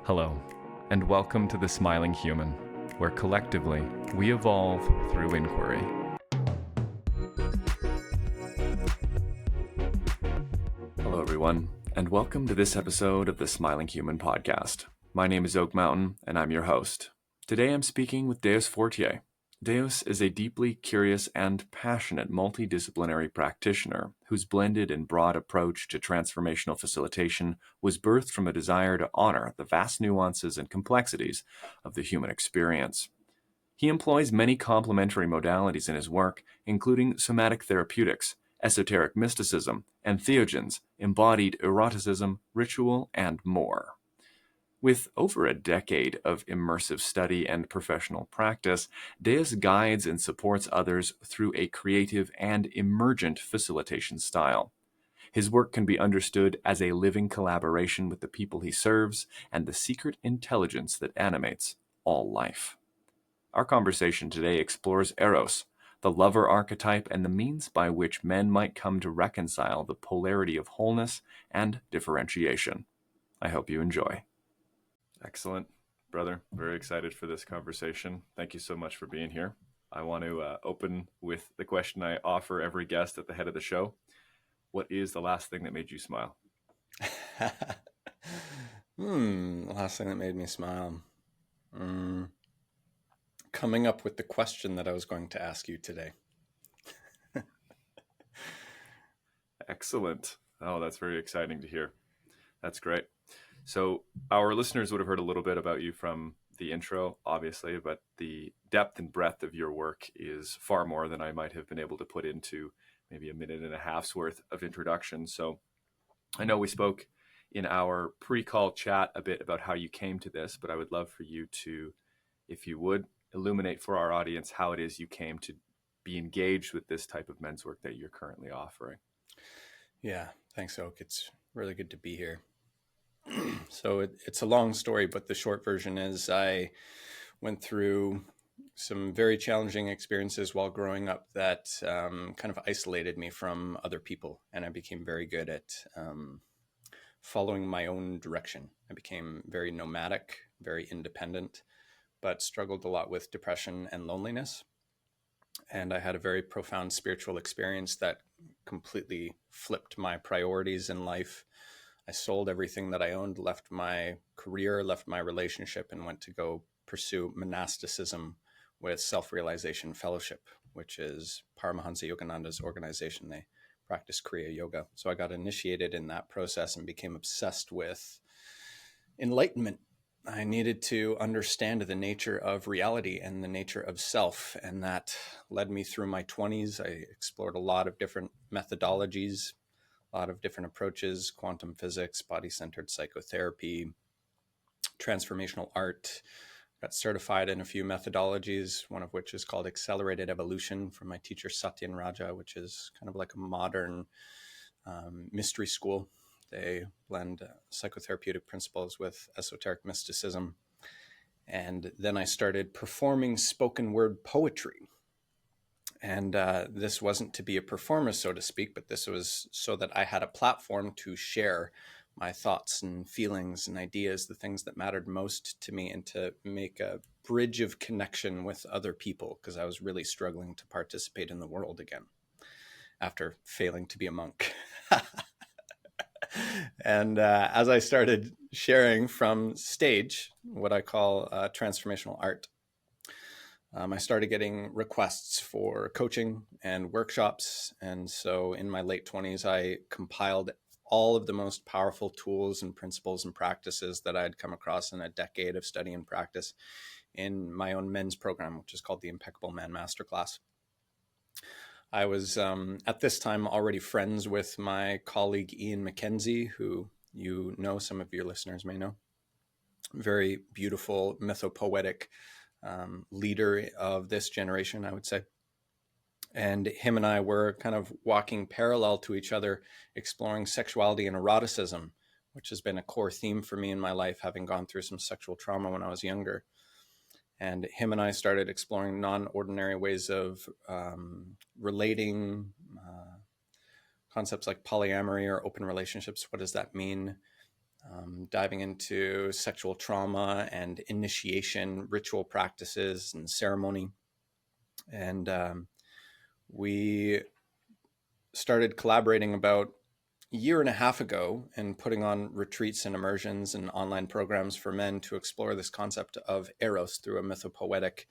Hello, and welcome to The Smiling Human, where collectively we evolve through inquiry. Hello, everyone, and welcome to this episode of the Smiling Human podcast. My name is Oak Mountain, and I'm your host. Today I'm speaking with Deus Fortier. Deus is a deeply curious and passionate multidisciplinary practitioner whose blended and broad approach to transformational facilitation was birthed from a desire to honor the vast nuances and complexities of the human experience. He employs many complementary modalities in his work, including somatic therapeutics, esoteric mysticism, entheogens, embodied eroticism, ritual, and more. With over a decade of immersive study and professional practice, Deus guides and supports others through a creative and emergent facilitation style. His work can be understood as a living collaboration with the people he serves and the secret intelligence that animates all life. Our conversation today explores Eros, the lover archetype, and the means by which men might come to reconcile the polarity of wholeness and differentiation. I hope you enjoy. Excellent, brother. Very excited for this conversation. Thank you so much for being here. I want to open with the question I offer every guest at the head of the show. What is the last thing that made you smile? Last thing that made me smile. Coming up with the question that I was going to ask you today. Excellent. Oh, that's very exciting to hear. That's great. So our listeners would have heard a little bit about you from the intro, obviously, but the depth and breadth of your work is far more than I might have been able to put into maybe a minute and a half's worth of introduction. So I know we spoke in our pre-call chat a bit about how you came to this, but I would love for you to, if you would, illuminate for our audience how it is you came to be engaged with this type of men's work that you're currently offering. Yeah, thanks, Oak. It's really good to be here. So it's a long story, but the short version is I went through some very challenging experiences while growing up that kind of isolated me from other people. And I became very good at following my own direction. I became very nomadic, very independent, but struggled a lot with depression and loneliness. And I had a very profound spiritual experience that completely flipped my priorities in life. I sold everything that I owned, left my career, left my relationship, and went to go pursue monasticism with Self-Realization Fellowship, which is Paramahansa Yogananda's organization. They practice Kriya Yoga. So I got initiated in that process and became obsessed with enlightenment. I needed to understand the nature of reality and the nature of self. And that led me through my 20s. I explored a lot of different methodologies, a lot of different approaches: quantum physics, body-centered psychotherapy, transformational art. Got certified in a few methodologies, one of which is called Accelerated Evolution from my teacher Satyen Raja, which is kind of like a modern mystery school. They blend psychotherapeutic principles with esoteric mysticism. And then I started performing spoken word poetry. And this wasn't to be a performer, so to speak, but this was so that I had a platform to share my thoughts and feelings and ideas, the things that mattered most to me, and to make a bridge of connection with other people, because I was really struggling to participate in the world again after failing to be a monk. And as I started sharing from stage, what I call transformational art, I started getting requests for coaching and workshops. And so in my late 20s, I compiled all of the most powerful tools and principles and practices that I'd come across in a decade of study and practice in my own men's program, which is called the Impeccable Man Masterclass. I was at this time already friends with my colleague Ian McKenzie, who you know, some of your listeners may know. Very beautiful, mythopoetic leader of this generation, I would say. And him and I were kind of walking parallel to each other, exploring sexuality and eroticism, which has been a core theme for me in my life, having gone through some sexual trauma when I was younger. And him and I started exploring non-ordinary ways of relating, concepts like polyamory or open relationships. What does that mean? diving into sexual trauma and initiation ritual practices and ceremony. And we started collaborating about a year and a half ago and putting on retreats and immersions and online programs for men to explore this concept of eros through a mythopoetic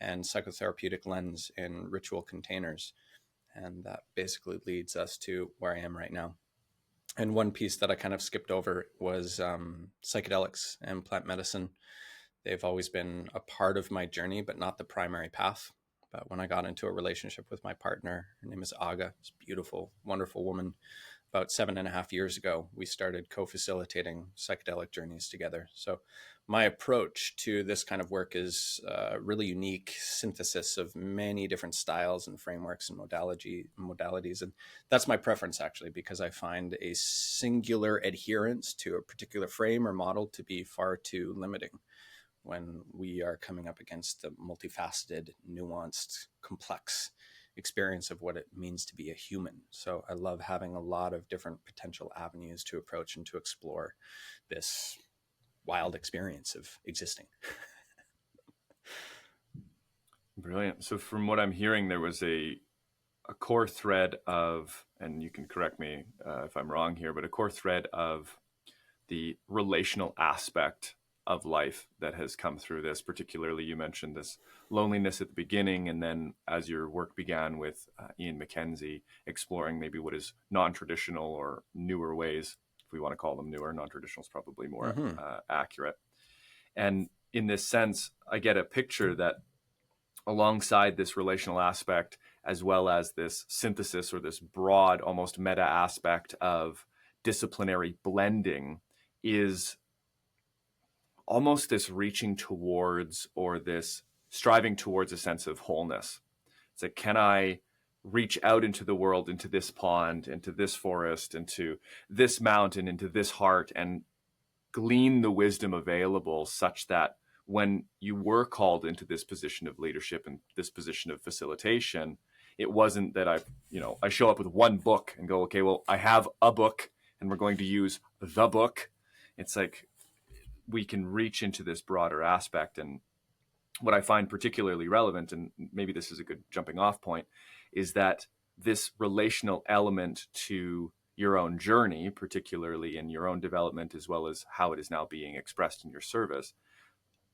and psychotherapeutic lens in ritual containers. And that basically leads us to where I am right now. And one piece that I kind of skipped over was psychedelics and plant medicine. They've always been a part of my journey, but not the primary path. But when I got into a relationship with my partner, her name is Aga, this beautiful, wonderful woman, about 7.5 years ago, we started co-facilitating psychedelic journeys together. So my approach to this kind of work is a really unique synthesis of many different styles and frameworks and modalities. And that's my preference, actually, because I find a singular adherence to a particular frame or model to be far too limiting when we are coming up against the multifaceted, nuanced, complex experience of what it means to be a human. So I love having a lot of different potential avenues to approach and to explore this wild experience of existing. Brilliant. So from what I'm hearing, there was a core thread of, and you can correct me if I'm wrong here, but a core thread of the relational aspect of life that has come through this. Particularly, you mentioned this loneliness at the beginning, and then as your work began with Ian McKenzie, exploring maybe what is non-traditional or newer ways, if we want to call them newer. Non-traditional is probably more accurate. And in this sense, I get a picture that alongside this relational aspect, as well as this synthesis or this broad, almost meta aspect of disciplinary blending, is almost this reaching towards or this striving towards a sense of wholeness. It's like, can I reach out into the world, into this pond, into this forest, into this mountain, into this heart, and glean the wisdom available such that when you were called into this position of leadership and this position of facilitation, it wasn't that I show up with one book and go, okay, well, I have a book and we're going to use the book. It's like we can reach into this broader aspect. And what I find particularly relevant, and maybe this is a good jumping off point, is that this relational element to your own journey, particularly in your own development, as well as how it is now being expressed in your service,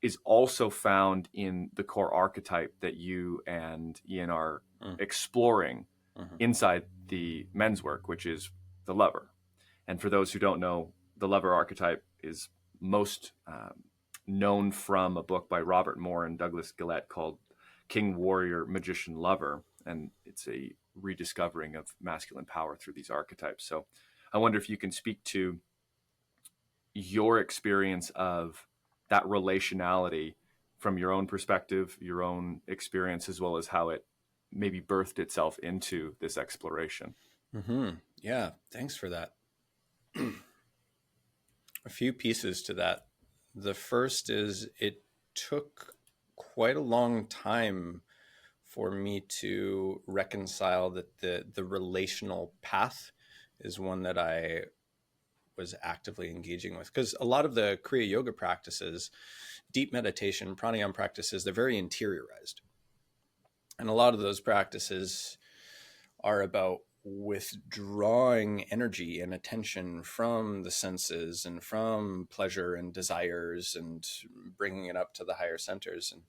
is also found in the core archetype that you and Ian are exploring inside the men's work, which is the lover. And for those who don't know, the lover archetype is most known from a book by Robert Moore and Douglas Gillette called King, Warrior, Magician, Lover. And it's a rediscovering of masculine power through these archetypes. So I wonder if you can speak to your experience of that relationality from your own perspective, your own experience, as well as how it maybe birthed itself into this exploration. Yeah, thanks for that. A few pieces to that. The first is it took quite a long time for me to reconcile that the relational path is one that I was actively engaging with, because a lot of the Kriya yoga practices, deep meditation, pranayama practices, they're very interiorized. And a lot of those practices are about withdrawing energy and attention from the senses and from pleasure and desires and bringing it up to the higher centers. And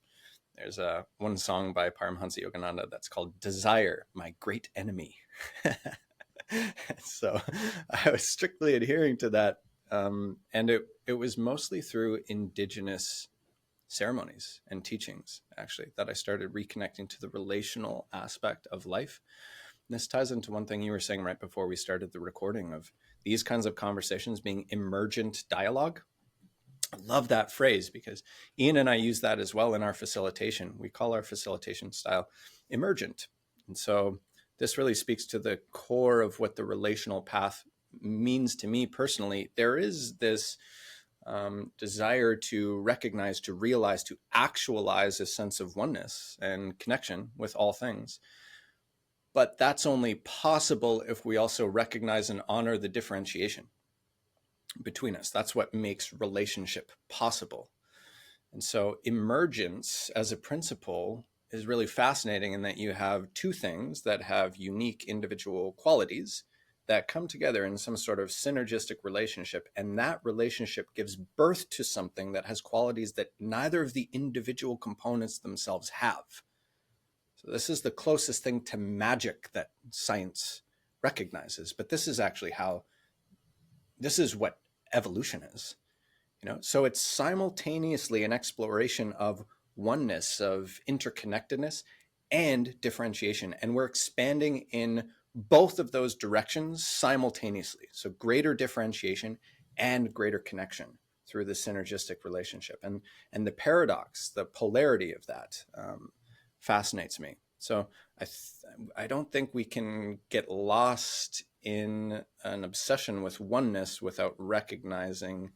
there's one song by Paramhansa Yogananda that's called Desire, My Great Enemy. So I was strictly adhering to that. And it was mostly through indigenous ceremonies and teachings, actually, that I started reconnecting to the relational aspect of life. And this ties into one thing you were saying right before we started the recording of these kinds of conversations being emergent dialogue. I love that phrase because Ian and I use that as well in our facilitation. We call our facilitation style emergent. And so this really speaks to the core of what the relational path means to me personally. There is this desire to recognize, to realize, to actualize a sense of oneness and connection with all things. But that's only possible if we also recognize and honor the differentiation. between us. That's what makes relationship possible. And so emergence as a principle is really fascinating in that you have two things that have unique individual qualities that come together in some sort of synergistic relationship. And that relationship gives birth to something that has qualities that neither of the individual components themselves have. So this is the closest thing to magic that science recognizes. But this is actually this is what evolution is. So it's simultaneously an exploration of oneness, of interconnectedness, and differentiation. And we're expanding in both of those directions simultaneously. So greater differentiation and greater connection through the synergistic relationship. And the paradox, the polarity of that fascinates me. So I don't think we can get lost in an obsession with oneness without recognizing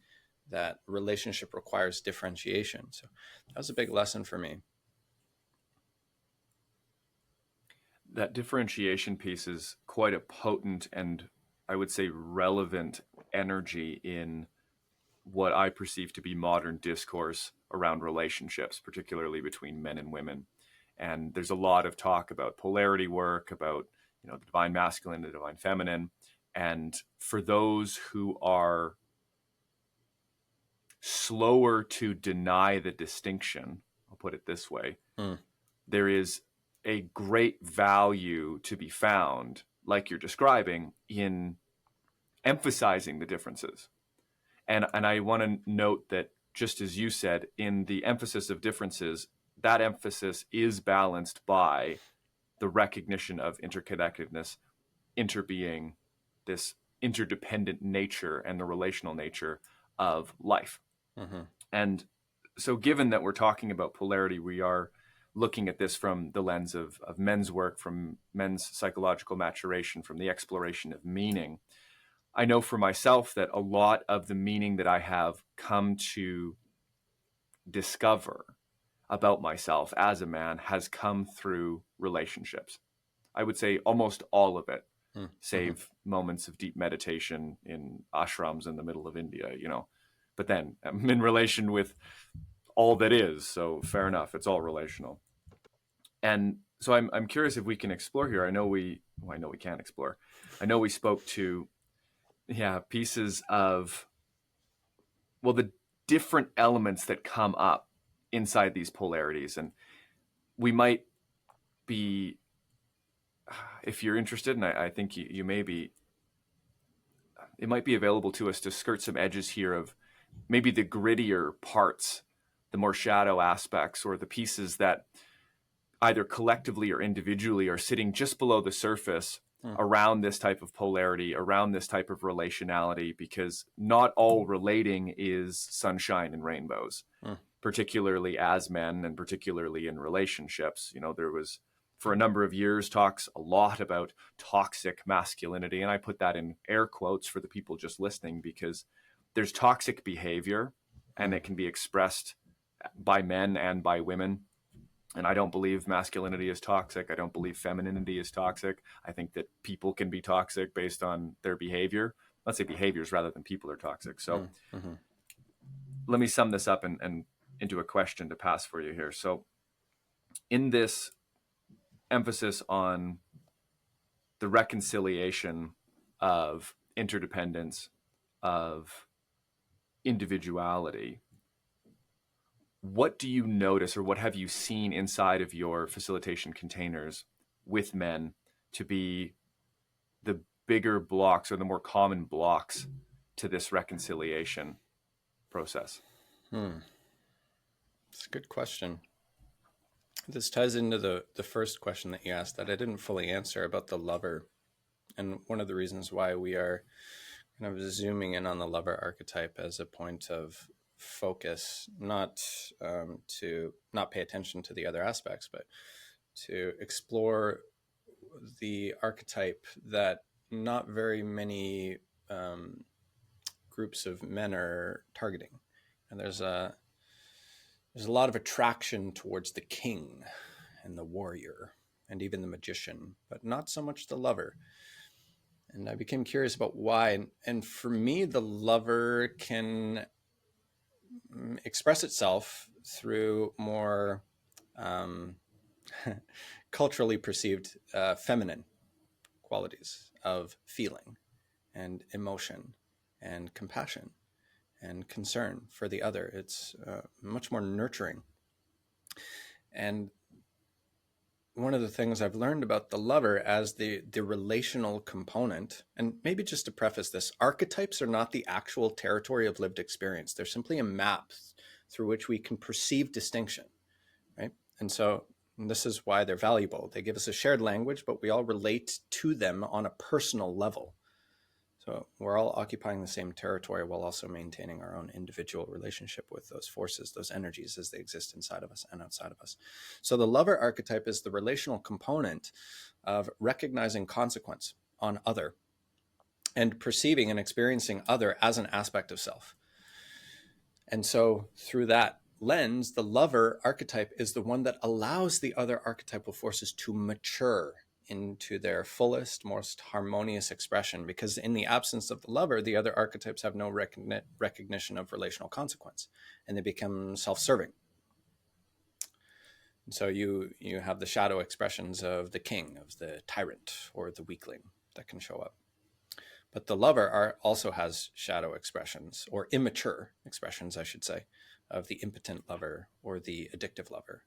that relationship requires differentiation. So that was a big lesson for me. That differentiation piece is quite a potent and, I would say, relevant energy in what I perceive to be modern discourse around relationships, particularly between men and women. And there's a lot of talk about polarity work, about the divine masculine, the divine feminine. And for those who are slower to deny the distinction, I'll put it this way, there is a great value to be found, like you're describing, in emphasizing the differences. And I want to note that, just as you said, in the emphasis of differences, that emphasis is balanced by the recognition of interconnectedness, interbeing, this interdependent nature and the relational nature of life. Mm-hmm. And so given that we're talking about polarity, we are looking at this from the lens of men's work, from men's psychological maturation, from the exploration of meaning. I know for myself that a lot of the meaning that I have come to discover about myself as a man has come through relationships. I would say almost all of it, save moments of deep meditation in ashrams in the middle of India, But then I'm in relation with all that is, so fair enough. It's all relational. And so I'm curious if we can explore here. I know we can explore. I know we spoke to pieces of the different elements that come up inside these polarities, and we might be, if you're interested, and I think you may be, it might be available to us to skirt some edges here of maybe the grittier parts, the more shadow aspects, or the pieces that either collectively or individually are sitting just below the surface around this type of polarity, around this type of relationality, because not all relating is sunshine and rainbows, particularly as men and particularly in relationships. There was, for a number of years, talks a lot about toxic masculinity. And I put that in air quotes for the people just listening, because there's toxic behavior and it can be expressed by men and by women. And I don't believe masculinity is toxic. I don't believe femininity is toxic. I think that people can be toxic based on their behavior. Let's say behaviors rather than people are toxic. So let me sum this up and into a question to pass for you here. So in this emphasis on the reconciliation of interdependence, of individuality, what do you notice, or what have you seen inside of your facilitation containers with men to be the bigger blocks or the more common blocks to this reconciliation process? It's a good question. This ties into the first question that you asked that I didn't fully answer about the lover. And one of the reasons why we are kind of zooming in on the lover archetype as a point of focus, not to not pay attention to the other aspects, but to explore the archetype that not very many groups of men are targeting. And there's a lot of attraction towards the king and the warrior and even the magician, but not so much the lover. And I became curious about why. And for me, the lover can express itself through more um, culturally perceived feminine qualities of feeling and emotion and compassion and concern for the other. It's much more nurturing. And one of the things I've learned about the lover as the relational component, and maybe just to preface this, archetypes are not the actual territory of lived experience. They're simply a map through which we can perceive distinction, right? And so this is why they're valuable. They give us a shared language, but we all relate to them on a personal level. So we're all occupying the same territory while also maintaining our own individual relationship with those forces, those energies as they exist inside of us and outside of us. So the lover archetype is the relational component of recognizing consequence on other and perceiving and experiencing other as an aspect of self. And so through that lens, the lover archetype is the one that allows the other archetypal forces to mature into their fullest, most harmonious expression, because in the absence of the lover, the other archetypes have no recognition of relational consequence, and they become self-serving. And so you have the shadow expressions of the king, of the tyrant, or the weakling that can show up. But the lover also has shadow expressions, or immature expressions, I should say, of the impotent lover or the addictive lover.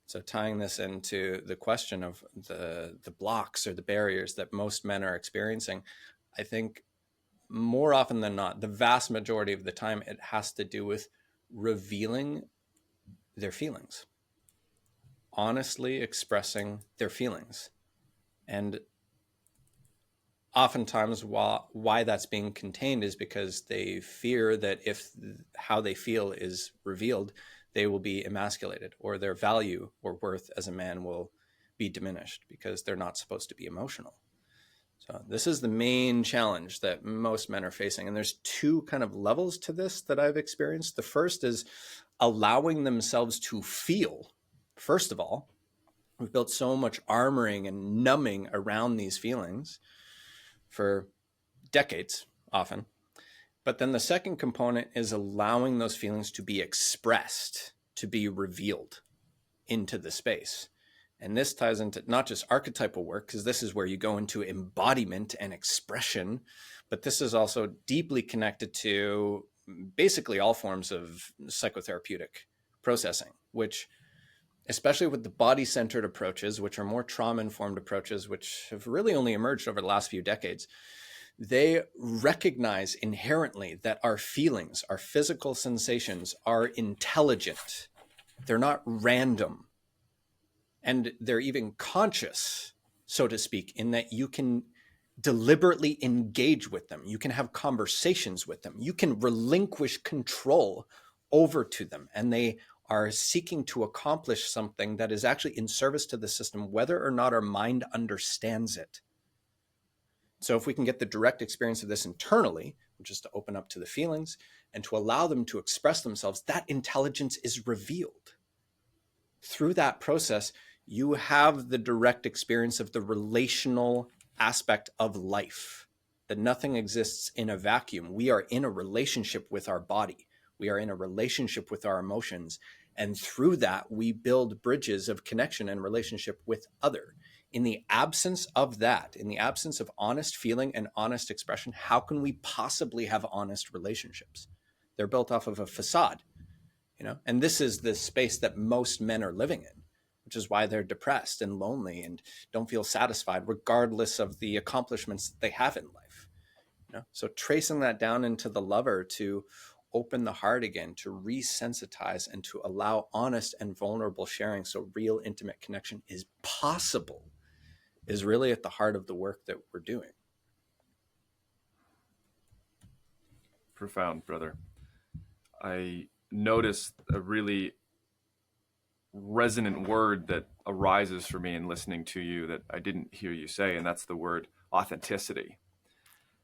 So tying this into the question of the blocks or the barriers that most men are experiencing, I think more often than not, the vast majority of the time, it has to do with revealing their feelings, honestly expressing their feelings. And oftentimes why that's being contained is because they fear that if how they feel is revealed, they will be emasculated, or their value or worth as a man will be diminished because they're not supposed to be emotional. So this is the main challenge that most men are facing. And there's two kind of levels to this that I've experienced. The first is allowing themselves to feel. First of all, we've built so much armoring and numbing around these feelings for decades often. But then the second component is allowing those feelings to be expressed, to be revealed into the space. And this ties into not just archetypal work, because this is where you go into embodiment and expression, but this is also deeply connected to basically all forms of psychotherapeutic processing, which, especially with the body-centered approaches, which are more trauma-informed approaches, which have really only emerged over the last few decades, they recognize inherently that our feelings, our physical sensations are intelligent. They're not random. And they're even conscious, so to speak, in that you can deliberately engage with them. You can have conversations with them. You can relinquish control over to them. And they are seeking to accomplish something that is actually in service to the system, whether or not our mind understands it. So if we can get the direct experience of this internally, which is to open up to the feelings and to allow them to express themselves, that intelligence is revealed. Through that process, you have the direct experience of the relational aspect of life, that nothing exists in a vacuum. We are in a relationship with our body. We are in a relationship with our emotions. And through that, we build bridges of connection and relationship with other. In the absence of that, in the absence of honest feeling and honest expression, how can we possibly have honest relationships? They're built off of a facade, and this is the space that most men are living in, which is why they're depressed and lonely and don't feel satisfied, regardless of the accomplishments that they have in life. So tracing that down into the lover to open the heart again, to resensitize and to allow honest and vulnerable sharing, so real intimate connection is possible, is really at the heart of the work that we're doing. Profound, brother. I noticed a really resonant word that arises for me in listening to you that I didn't hear you say, and that's the word authenticity.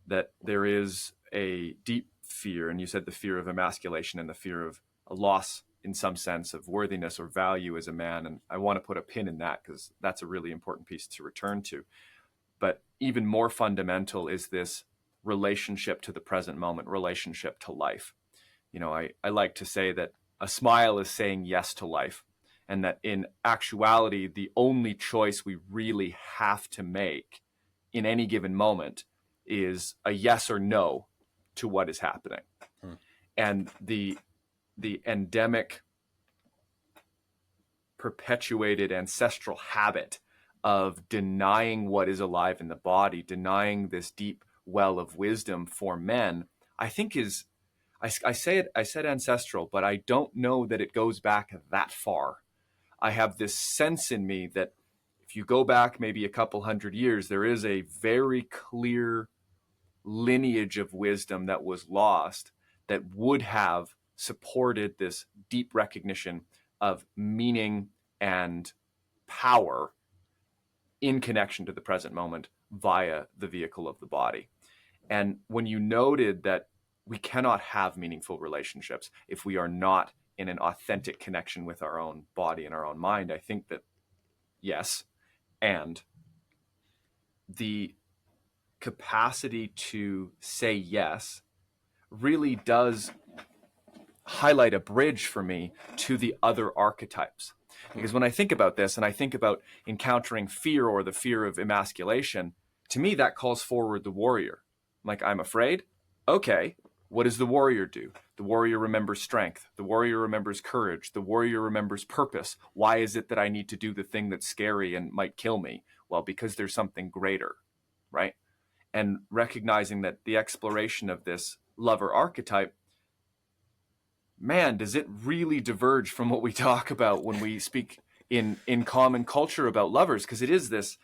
That there is a deep fear, and you said the fear of emasculation and the fear of a loss in some sense of worthiness or value as a man. And I want to put a pin in that because that's a really important piece to return to. But even more fundamental is this relationship to the present moment, relationship to life. I like to say that a smile is saying yes to life, and that in actuality, the only choice we really have to make in any given moment is a yes or no to what is happening. And the endemic, perpetuated ancestral habit of denying what is alive in the body, denying this deep well of wisdom for men, I think is, I said ancestral, but I don't know that it goes back that far. I have this sense in me that if you go back maybe a couple hundred years, there is a very clear lineage of wisdom that was lost that would have supported this deep recognition of meaning and power in connection to the present moment via the vehicle of the body. And when you noted that we cannot have meaningful relationships if we are not in an authentic connection with our own body and our own mind, I think that yes, and the capacity to say yes really does highlight a bridge for me to the other archetypes. Because when I think about this and I think about encountering fear or the fear of emasculation, to me that calls forward the warrior. Like, I'm afraid. Okay, what does the warrior do? The warrior remembers strength. The warrior remembers courage. The warrior remembers purpose. Why is it that I need to do the thing that's scary and might kill me? Well, because there's something greater, right? And recognizing that the exploration of this lover archetype, man, does it really diverge from what we talk about when we speak in common culture about lovers? Because it is this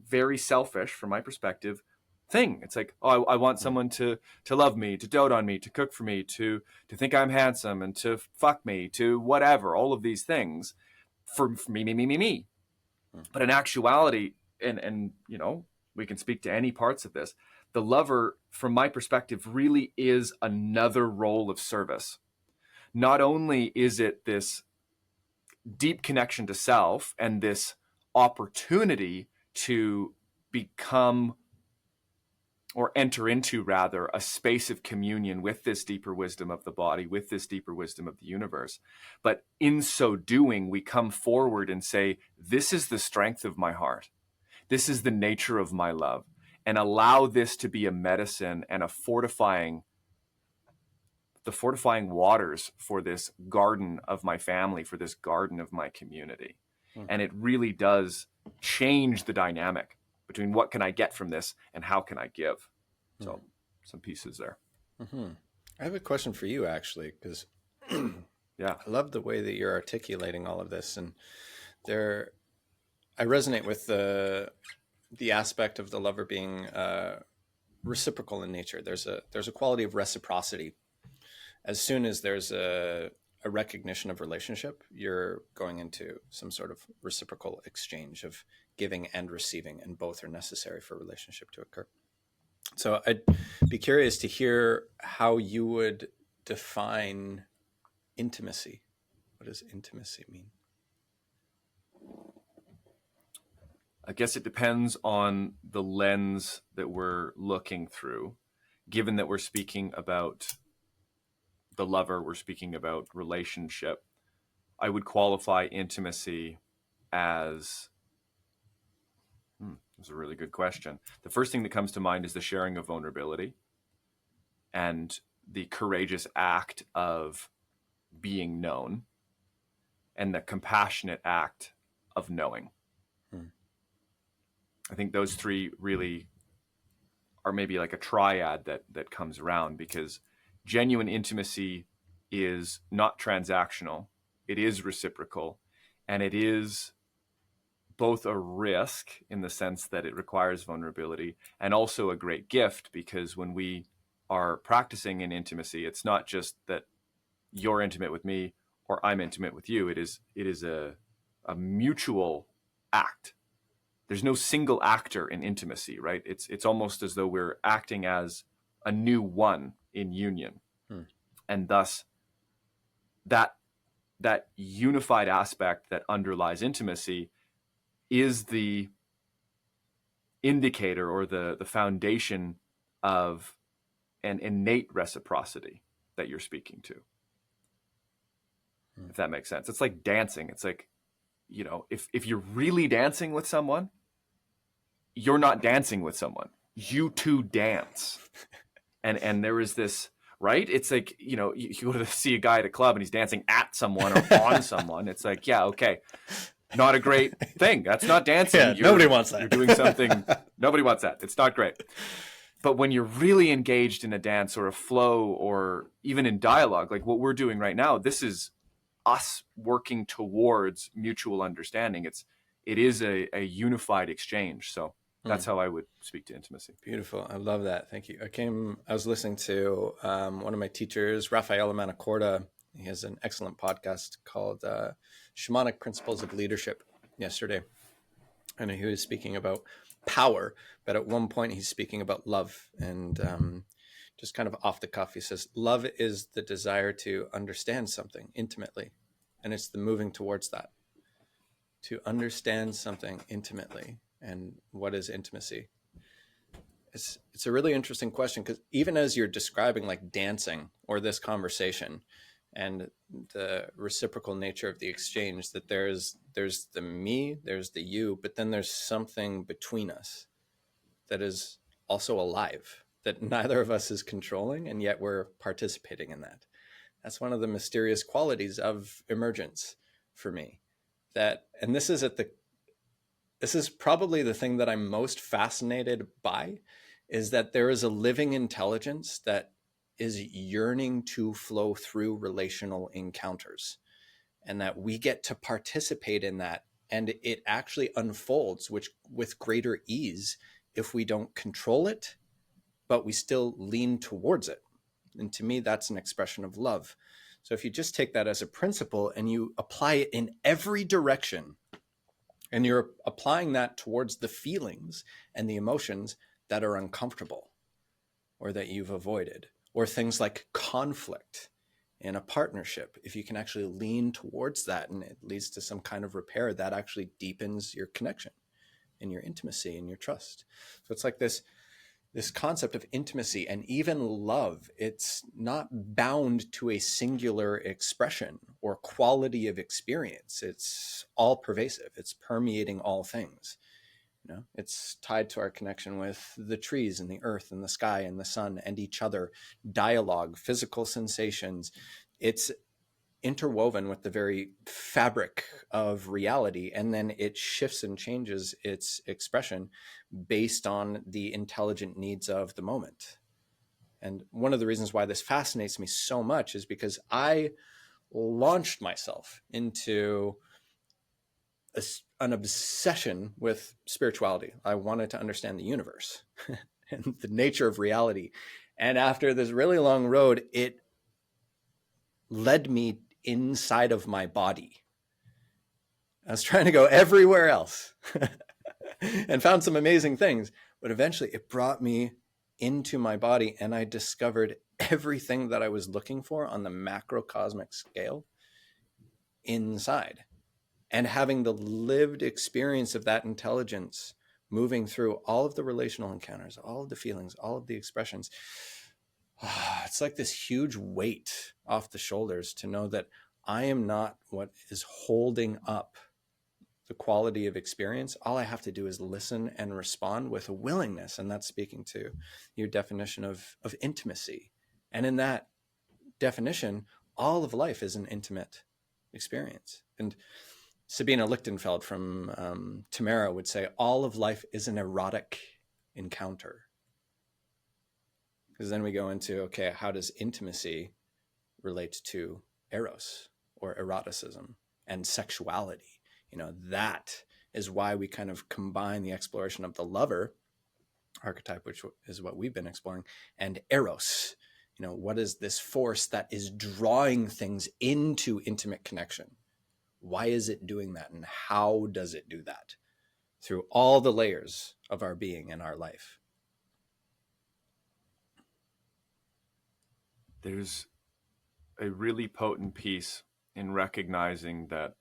very selfish, from my perspective, thing. It's like, oh, I want someone to love me, to dote on me, to cook for me, to think I'm handsome, and to fuck me, to whatever, all of these things for me. But in actuality, and we can speak to any parts of this, the lover, from my perspective, really is another role of service. Not only is it this deep connection to self and this opportunity to become, or enter into rather, a space of communion with this deeper wisdom of the body, with this deeper wisdom of the universe, but in so doing, we come forward and say, this is the strength of my heart. This is the nature of my love. And allow this to be a medicine and the fortifying waters for this garden of my family, for this garden of my community. And it really does change the dynamic between what can I get from this and how can I give. So some pieces there. I have a question for you, actually, because Yeah, I love the way that you're articulating all of this. And I resonate with the aspect of the lover being reciprocal in nature. There's a quality of reciprocity. As soon as there's a recognition of relationship, you're going into some sort of reciprocal exchange of giving and receiving, and both are necessary for a relationship to occur. So I'd be curious to hear how you would define intimacy. What does intimacy mean? I guess it depends on the lens that we're looking through. Given that we're speaking about the lover, we're speaking about relationship, I would qualify intimacy as, that's a really good question. The first thing that comes to mind is the sharing of vulnerability and the courageous act of being known and the compassionate act of knowing. I think those three really are maybe like a triad that comes around, because genuine intimacy is not transactional. It is reciprocal, and it is both a risk in the sense that it requires vulnerability, and also a great gift, because when we are practicing in intimacy, it's not just that you're intimate with me or I'm intimate with you. It is a mutual act. There's no single actor in intimacy, right? It's almost as though we're acting as a new one in union. And thus that unified aspect that underlies intimacy is the indicator or the foundation of an innate reciprocity that you're speaking to, if that makes sense. It's like dancing. It's like, you know, if you're really dancing with someone, you're not dancing with someone. You two dance. And there is this, right? It's like, you know, you go to see a guy at a club and he's dancing at someone or on someone. It's like, yeah, okay. Not a great thing. That's not dancing. Yeah, nobody wants that. You're doing something. Nobody wants that. It's not great. But when you're really engaged in a dance or a flow or even in dialogue, like what we're doing right now, this is us working towards mutual understanding. It is a unified exchange. So that's how I would speak to intimacy. Beautiful. I love that. Thank you. I was listening to one of my teachers, Rafael Manacorda. He has an excellent podcast called Shamanic Principles of Leadership yesterday. And he was speaking about power, but at one point he's speaking about love. And just kind of off the cuff, he says, love is the desire to understand something intimately. And it's the moving towards that, to understand something intimately. And what is intimacy? It's a really interesting question, because even as you're describing like dancing or this conversation and the reciprocal nature of the exchange, that there's the me, there's the you, but then there's something between us that is also alive, that neither of us is controlling, and yet we're participating in that. That's one of the mysterious qualities of emergence for me. And this is probably the thing that I'm most fascinated by, is that there is a living intelligence that is yearning to flow through relational encounters, and that we get to participate in that. And it actually unfolds with greater ease if we don't control it, but we still lean towards it. And to me, that's an expression of love. So if you just take that as a principle and you apply it in every direction, and you're applying that towards the feelings and the emotions that are uncomfortable or that you've avoided, or things like conflict in a partnership, if you can actually lean towards that and it leads to some kind of repair, that actually deepens your connection and your intimacy and your trust. So it's like this concept of intimacy and even love. It's not bound to a singular expression or quality of experience. It's all pervasive. It's permeating all things. You know, it's tied to our connection with the trees and the earth and the sky and the sun and each other, dialogue, physical sensations. It's interwoven with the very fabric of reality, and then it shifts and changes its expression based on the intelligent needs of the moment. And one of the reasons why this fascinates me so much is because I launched myself into an obsession with spirituality. I wanted to understand the universe and the nature of reality. And after this really long road, it led me inside of my body. I was trying to go everywhere else and found some amazing things, but eventually it brought me into my body, and I discovered everything that I was looking for on the macrocosmic scale inside. And having the lived experience of that intelligence moving through all of the relational encounters, all of the feelings, all of the expressions, it's like this huge weight off the shoulders to know that I am not what is holding up the quality of experience. All I have to do is listen and respond with a willingness. And that's speaking to your definition of intimacy. And in that definition, all of life is an intimate experience. And Sabina Lichtenfeld from Tamara would say, all of life is an erotic encounter. Because then we go into, okay, how does intimacy relate to eros or eroticism and sexuality? You know, that is why we kind of combine the exploration of the lover archetype, which is what we've been exploring, and eros. You know, what is this force that is drawing things into intimate connection? Why is it doing that? And how does it do that? Through all the layers of our being and our life. There's a really potent piece in recognizing that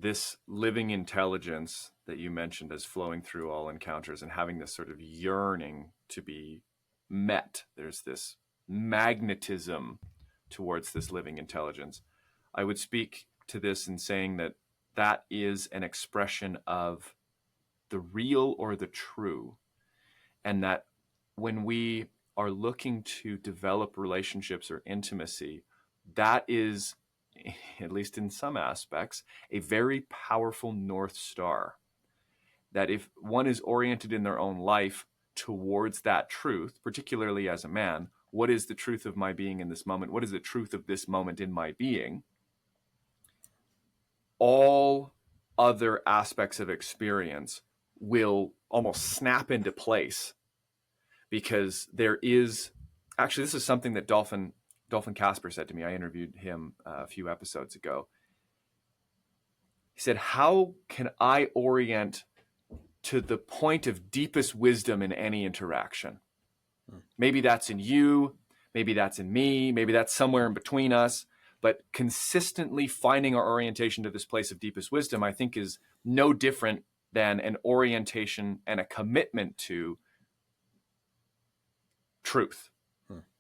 this living intelligence that you mentioned as flowing through all encounters and having this sort of yearning to be met. There's this magnetism towards this living intelligence. I would speak to this in saying that that is an expression of the real or the true. And that when we are looking to develop relationships or intimacy, that is, at least in some aspects, a very powerful North Star. That if one is oriented in their own life towards that truth, particularly as a man, what is the truth of my being in this moment? What is the truth of this moment in my being? All other aspects of experience will almost snap into place, because there is actually, this is something that Dolphin Casper said to me. I interviewed him a few episodes ago. He said, how can I orient to the point of deepest wisdom in any interaction? Maybe that's in you, maybe that's in me, maybe that's somewhere in between us, but consistently finding our orientation to this place of deepest wisdom, I think, is no different than an orientation and a commitment to truth,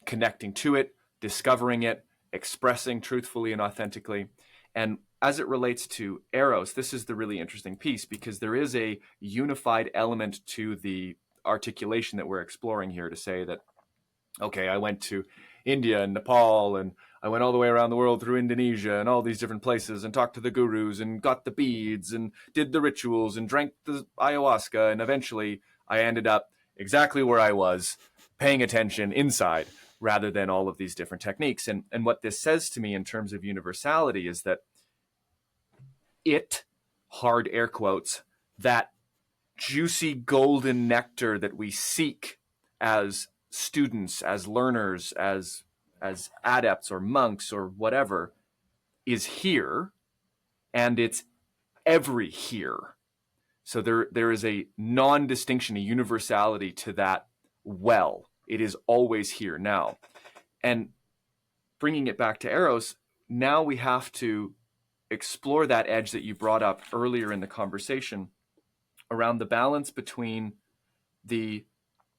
connecting to it, discovering it, expressing truthfully and authentically. And as it relates to Eros, this is the really interesting piece, because there is a unified element to the articulation that we're exploring here, to say that, okay, I went to India and Nepal, and I went all the way around the world through Indonesia and all these different places, and talked to the gurus and got the beads and did the rituals and drank the ayahuasca. And eventually I ended up exactly where I was, paying attention inside, rather than all of these different techniques. And what this says to me in terms of universality is that it, hard air quotes, that juicy golden nectar that we seek as students, as learners, as adepts or monks or whatever, is here, and it's every here. So there is a non-distinction, a universality to that well. It is always here now. And bringing it back to Eros, now we have to explore that edge that you brought up earlier in the conversation around the balance between the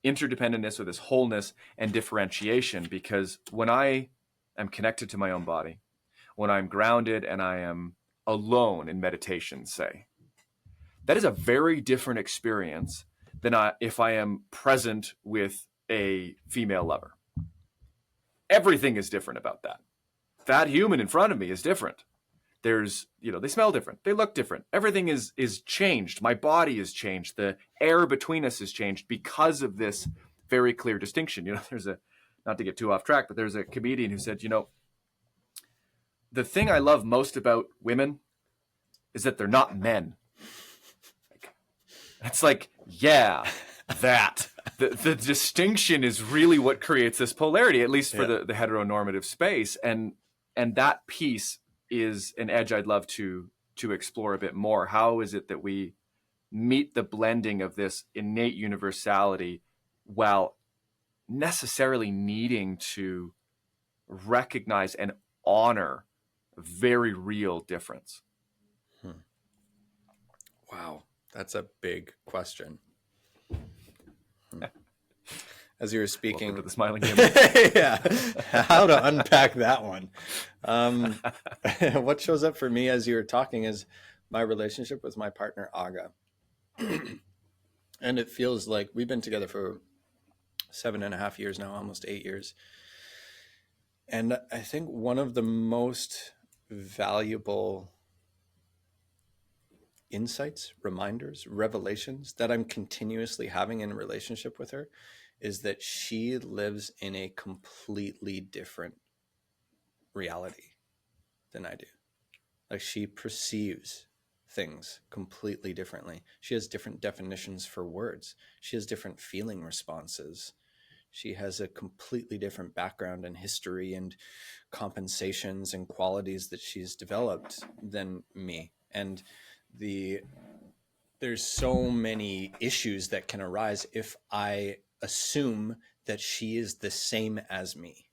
interdependentness, or this wholeness, and differentiation. Because when I am connected to my own body, when I'm grounded and I am alone in meditation, say, that is a very different experience than if I am present with a female lover. Everything is different about that. That human in front of me is different. There's, they smell different. They look different. Everything is changed. My body is changed. The air between us is changed because of this very clear distinction. There's not to get too off track, but there's a comedian who said, the thing I love most about women is that they're not men. It's like, yeah, that. The distinction is really what creates this polarity, at least for the heteronormative space. And that piece is an edge I'd love to explore a bit more. How is it that we meet the blending of this innate universality while necessarily needing to recognize and honor a very real difference? Wow, that's a big question. As you were speaking, welcome to the smiling human. Yeah, how to unpack that one. What shows up for me as you were talking is my relationship with my partner Aga. And it feels like we've been together for 7.5 years now, almost 8 years. And I think one of the most valuable insights, reminders, revelations that I'm continuously having in a relationship with her is that she lives in a completely different reality than I do. Like, she perceives things completely differently. She has different definitions for words. She has different feeling responses. She has a completely different background and history and compensations and qualities that she's developed than me. And there's so many issues that can arise if I assume that she is the same as me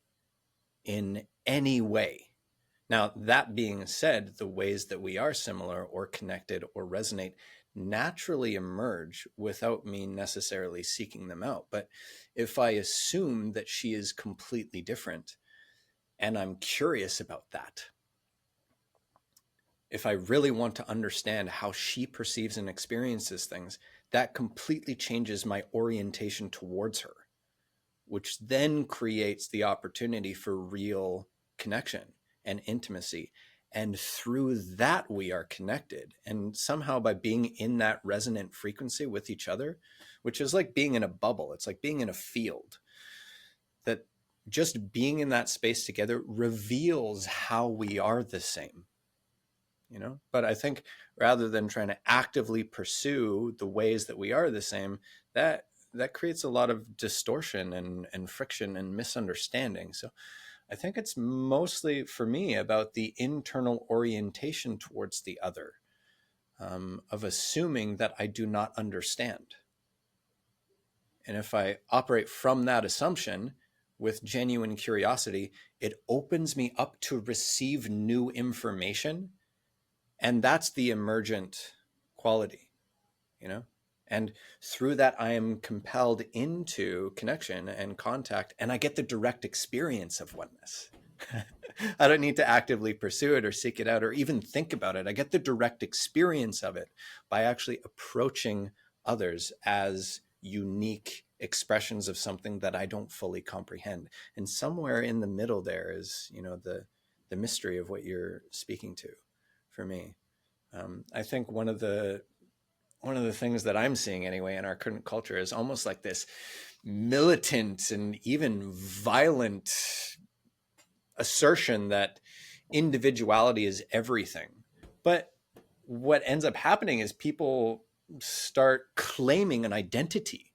in any way. Now, that being said, the ways that we are similar or connected or resonate naturally emerge without me necessarily seeking them out. But if I assume that she is completely different and I'm curious about that, if I really want to understand how she perceives and experiences things, that completely changes my orientation towards her, which then creates the opportunity for real connection and intimacy. And through that, we are connected. And somehow by being in that resonant frequency with each other, which is like being in a bubble, it's like being in a field, that just being in that space together reveals how we are the same. But I think rather than trying to actively pursue the ways that we are the same, that creates a lot of distortion and friction and misunderstanding. So I think it's mostly for me about the internal orientation towards the other, of assuming that I do not understand. And if I operate from that assumption with genuine curiosity, it opens me up to receive new information. And that's the emergent quality, And through that, I am compelled into connection and contact, and I get the direct experience of oneness. I don't need to actively pursue it or seek it out or even think about it. I get the direct experience of it by actually approaching others as unique expressions of something that I don't fully comprehend. And somewhere in the middle there is, the mystery of what you're speaking to for me. I think one of the things that I'm seeing anyway in our current culture is almost like this militant and even violent assertion that individuality is everything. But what ends up happening is people start claiming an identity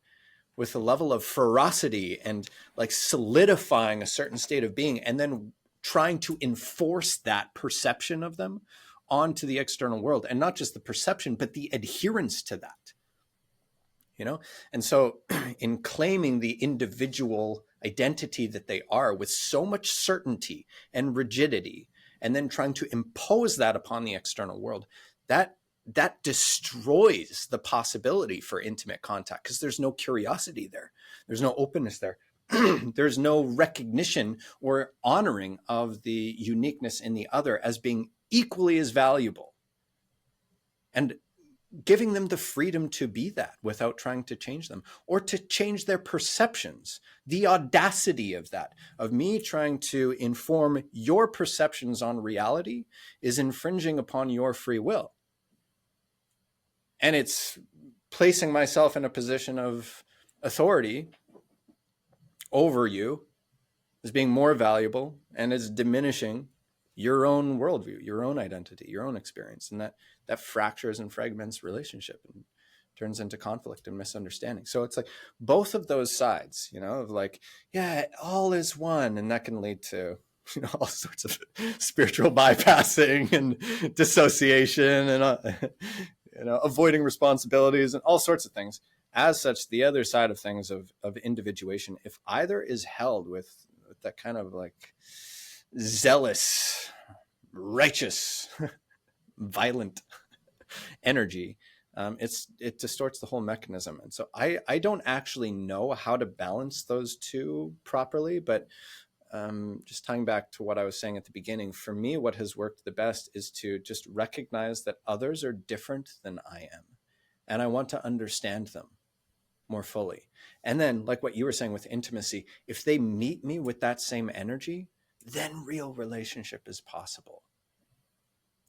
with a level of ferocity and like solidifying a certain state of being, and then trying to enforce that perception of them onto the external world. And not just the perception, but the adherence to that. And so in claiming the individual identity that they are with so much certainty and rigidity, and then trying to impose that upon the external world, that destroys the possibility for intimate contact, because there's no curiosity there. There's no openness there. There's no recognition or honoring of the uniqueness in the other as being equally as valuable, and giving them the freedom to be that without trying to change them or to change their perceptions. The audacity of that, of me trying to inform your perceptions on reality, is infringing upon your free will. And it's placing myself in a position of authority over you as being more valuable, and is diminishing your own worldview, your own identity, your own experience. And that fractures and fragments relationship and turns into conflict and misunderstanding. So it's like both of those sides, of like, yeah, all is one. And that can lead to, all sorts of spiritual bypassing and dissociation and, avoiding responsibilities and all sorts of things. As such, the other side of things of individuation, if either is held with that kind of like zealous, righteous, violent energy, it distorts the whole mechanism. And so I don't actually know how to balance those two properly, but just tying back to what I was saying at the beginning, for me, what has worked the best is to just recognize that others are different than I am, and I want to understand them more fully. And then, like what you were saying with intimacy, if they meet me with that same energy, then real relationship is possible.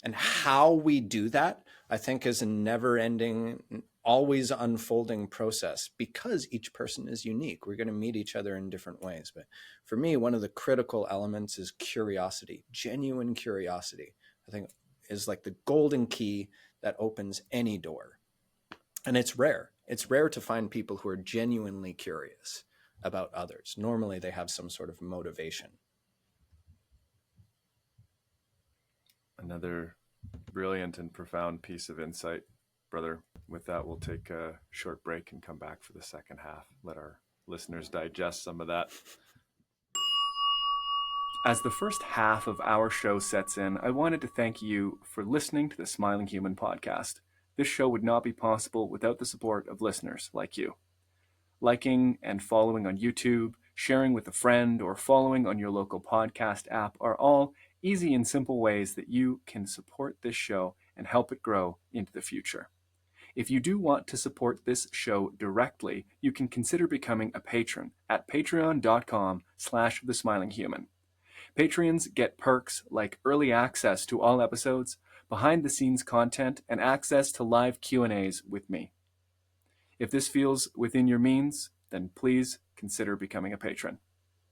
And how we do that, I think, is a never-ending, always unfolding process, because each person is unique. We're going to meet each other in different ways. But for me, one of the critical elements is curiosity. Genuine curiosity, I think, is like the golden key that opens any door. And it's rare. It's rare to find people who are genuinely curious about others. Normally, they have some sort of motivation. Another brilliant and profound piece of insight, brother. With that, we'll take a short break and come back for the second half. Let our listeners digest some of that. As the first half of our show sets in, I wanted to thank you for listening to the Smiling Human podcast. This show would not be possible without the support of listeners like you. Liking and following on YouTube, sharing with a friend, or following on your local podcast app are all easy and simple ways that you can support this show and help it grow into the future. If you do want to support this show directly, you can consider becoming a patron at patreon.com/thesmilinghuman. Patrons get perks like early access to all episodes, behind-the-scenes content, and access to live Q&As with me. If this feels within your means, then please consider becoming a patron.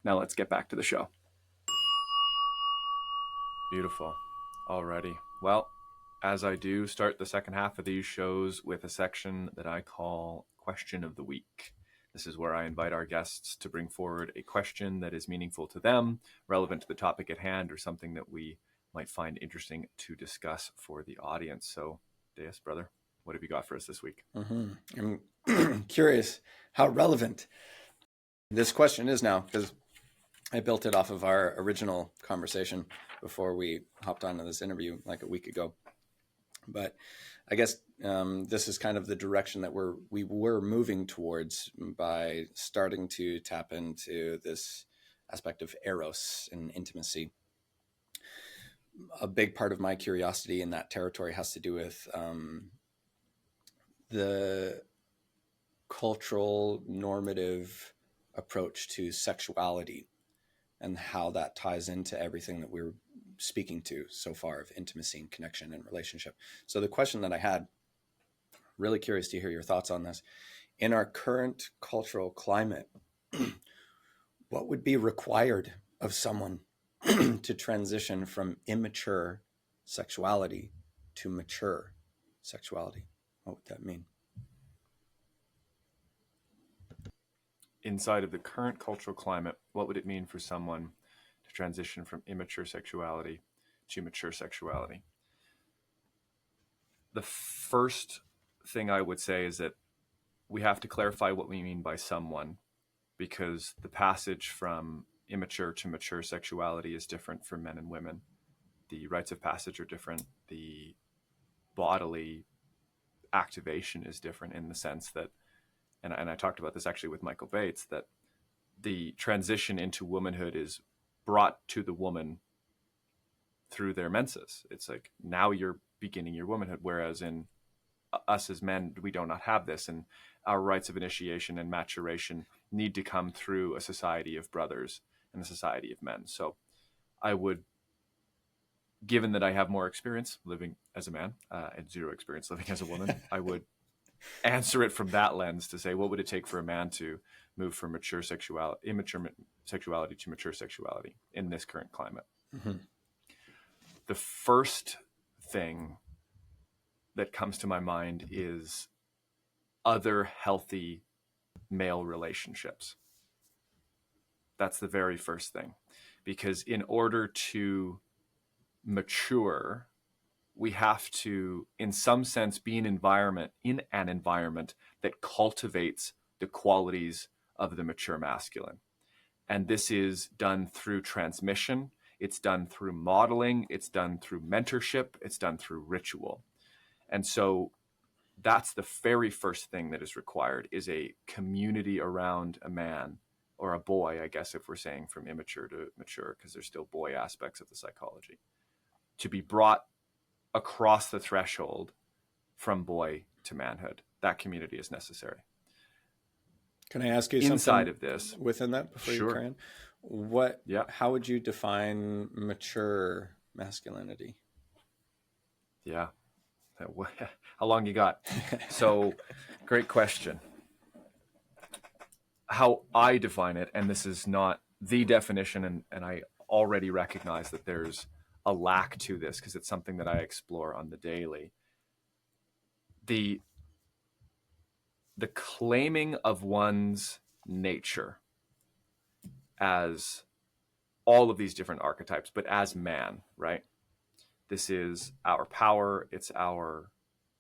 Now let's get back to the show. Beautiful. Alrighty. Well, as I do, start the second half of these shows with a section that I call Question of the Week. This is where I invite our guests to bring forward a question that is meaningful to them, relevant to the topic at hand, or something that we might find interesting to discuss for the audience. So, Deus, brother, what have you got for us this week? I'm curious how relevant this question is now, because I built it off of our original conversation before we hopped onto this interview like a week ago. But I guess this is kind of the direction that we were moving towards by starting to tap into this aspect of eros and intimacy. A big part of my curiosity in that territory has to do with the cultural normative approach to sexuality and how that ties into everything that we're speaking to so far of intimacy and connection and relationship. So the question that I had, really curious to hear your thoughts on this. In our current cultural climate, what would be required of someone to transition from immature sexuality to mature sexuality? What would that mean? Inside of the current cultural climate, what would it mean for someone to transition from immature sexuality to mature sexuality? The first thing I would say is that we have to clarify what we mean by someone, because the passage from immature to mature sexuality is different for men and women. The rites of passage are different. The bodily activation is different in the sense that, and I talked about this actually with Michael Bates, that the transition into womanhood is brought to the woman through their menses. It's like, now you're beginning your womanhood, whereas in us as men, we do not have this, and our rites of initiation and maturation need to come through a society of brothers and a society of men. So I would, given that I have more experience living as a man and zero experience living as a woman, I would answer it from that lens to say, what would it take for a man to move from immature sexuality to mature sexuality in this current climate? Mm-hmm. The first thing that comes to my mind is other healthy male relationships. That's the very first thing, because in order to mature, we have to, in some sense, be in an environment that cultivates the qualities of the mature masculine. And this is done through transmission. It's done through modeling. It's done through mentorship. It's done through ritual. And so that's the very first thing that is required, is a community around a man, or a boy, I guess, if we're saying from immature to mature, because there's still boy aspects of the psychology, to be brought across the threshold from boy to manhood. That community is necessary. Can I ask you inside something of this within that before Sure. you carry on? How would you define mature masculinity? Yeah. How long you got? So, great question. How I define it, and this is not the definition, and I already recognize that there's a lack to this because it's something that I explore on the daily. The claiming of one's nature as all of these different archetypes, but as man, right? This is our power, it's our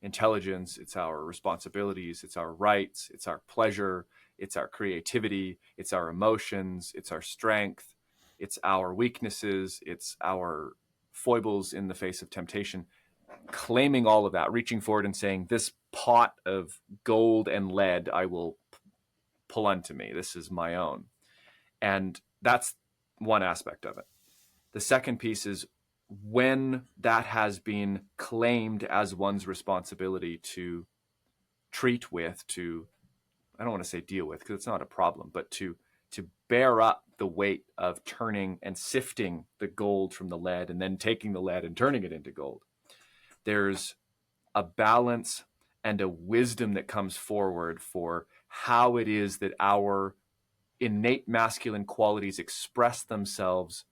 intelligence, it's our responsibilities, it's our rights, it's our pleasure, it's our creativity, it's our emotions, it's our strength, it's our weaknesses, it's our foibles in the face of temptation, claiming all of that, reaching forward and saying, this pot of gold and lead I will pull unto me. This is my own. And that's one aspect of it. The second piece is when that has been claimed as one's responsibility to treat with, to, I don't want to say deal with because it's not a problem, but to bear up the weight of turning and sifting the gold from the lead and then taking the lead and turning it into gold. There's a balance and a wisdom that comes forward for how it is that our innate masculine qualities express themselves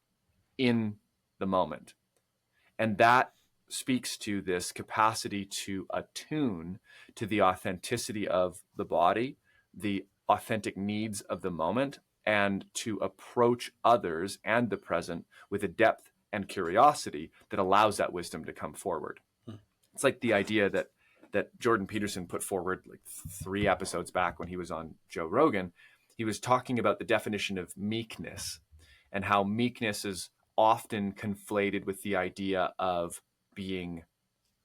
in the moment. And that speaks to this capacity to attune to the authenticity of the body, the authentic needs of the moment, and to approach others and the present with a depth and curiosity that allows that wisdom to come forward. It's like the idea that Jordan Peterson put forward like 3 episodes back when he was on Joe Rogan. He was talking about the definition of meekness and how meekness is often conflated with the idea of being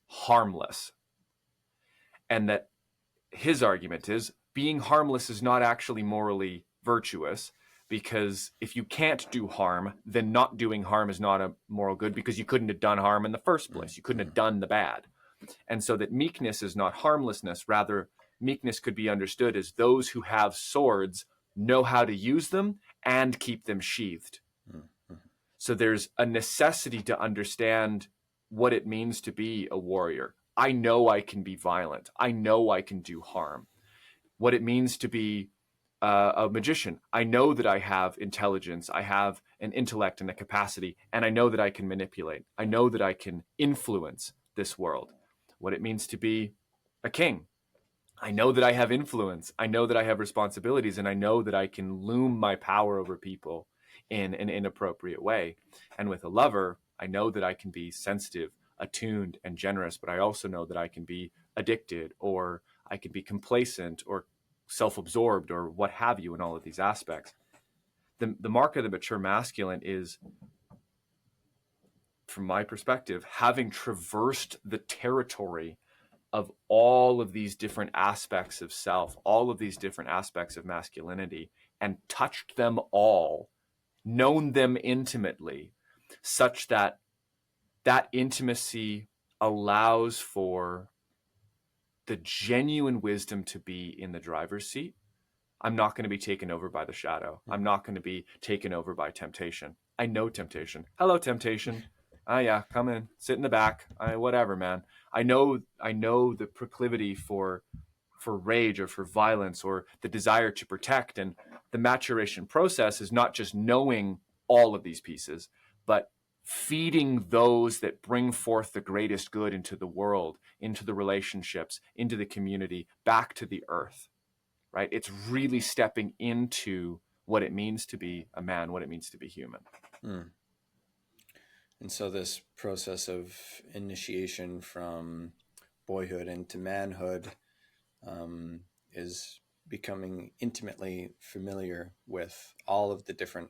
harmless. And that his argument is being harmless is not actually morally virtuous, because if you can't do harm, then not doing harm is not a moral good because you couldn't have done harm in the first place. You couldn't have done the bad. And so that meekness is not harmlessness. Rather, meekness could be understood as those who have swords know how to use them and keep them sheathed. So there's a necessity to understand what it means to be a warrior. I know I can be violent. I know I can do harm. What it means to be a magician. I know that I have intelligence. I have an intellect and a capacity, and I know that I can manipulate. I know that I can influence this world. What it means to be a king. I know that I have influence. I know that I have responsibilities, and I know that I can loom my power over people in an inappropriate way. And with a lover, I know that I can be sensitive, attuned, and generous, but I also know that I can be addicted, or I can be complacent or self-absorbed or what have you in all of these aspects. The mark of the mature masculine is, from my perspective, having traversed the territory of all of these different aspects of self, all of these different aspects of masculinity, and touched them all, known them intimately, such that that intimacy allows for the genuine wisdom to be in the driver's seat. I'm not going to be taken over by the shadow. I'm not going to be taken over by temptation. I know temptation. Hello, temptation. Yeah, come in, sit in the back. Whatever, man. I know the proclivity for rage or for violence or the desire to protect. And the maturation process is not just knowing all of these pieces, but feeding those that bring forth the greatest good into the world, into the relationships, into the community, back to the earth. Right? It's really stepping into what it means to be a man, what it means to be human. And so this process of initiation from boyhood into manhood is becoming intimately familiar with all of the different